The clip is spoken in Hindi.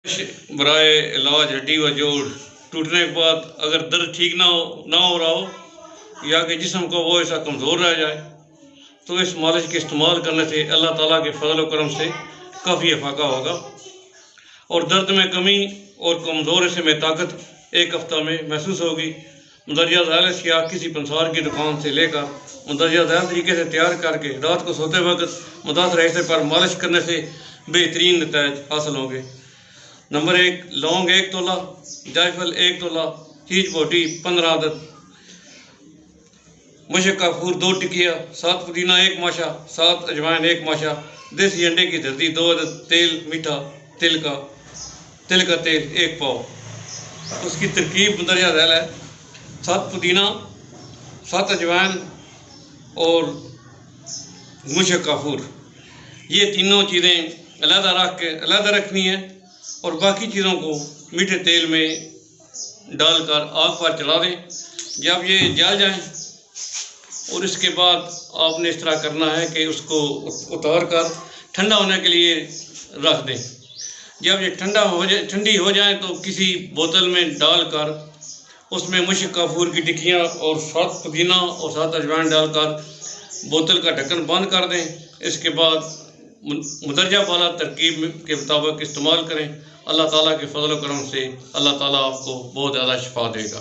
बराए इलाज हड्डी व जोड़ टूटने के बाद अगर दर्द ठीक ना हो रहा हो या कि जिस्म को वो ऐसा कमज़ोर रह जाए तो इस मालिश के इस्तेमाल करने से अल्लाह ताला के फजल व करम से काफ़ी अफाका होगा और दर्द में कमी और कमज़ोर से में ताकत एक हफ्ता में महसूस होगी। मुंदरजा ज़ैल या किसी पंसार की दुकान से लेकर मुंदरजा ज़ैल तरीके से तैयार करके रात को सोते वक्त मुतासर हिस्से पर मालिश करने से बेहतरीन नतीजे हासिल होंगे। नंबर 1, लौंग 1 तोला, जायफल 1 तोला, चीज बोटी 15 अदद, मुशक काफूर 2 टिकिया, 7 पुदीना 1 माशा, 7 अजवाइन 1 माशा, देसी अंडे की धरती 2 अदद, तेल मीठा तिल का तेल 1 पाव। उसकी तरकीब मुंदरजा ज़ैल है 7 पुदीना, 7 अजवाइन और मुशक काफूर, ये तीनों चीज़ें अलग रखनी है और बाकी चीज़ों को मीठे तेल में डालकर आग पर चला दें। जब ये जल जाएं और इसके बाद आपने इस तरह करना है कि उसको उतार कर ठंडा होने के लिए रख दें। जब ये ठंडी हो जाए तो किसी बोतल में डालकर उसमें मुश्क काफूर की टिक्कियाँ और 7 पुदीना और 7 अजवाइन डालकर बोतल का ढक्कन बंद कर दें। इसके बाद मुदरजा वाला तरकीब के मुताबिक इस्तेमाल करें। अल्लाह ताला के फजल व करम से अल्लाह ताला आपको बहुत ज़्यादा शिफा देगा।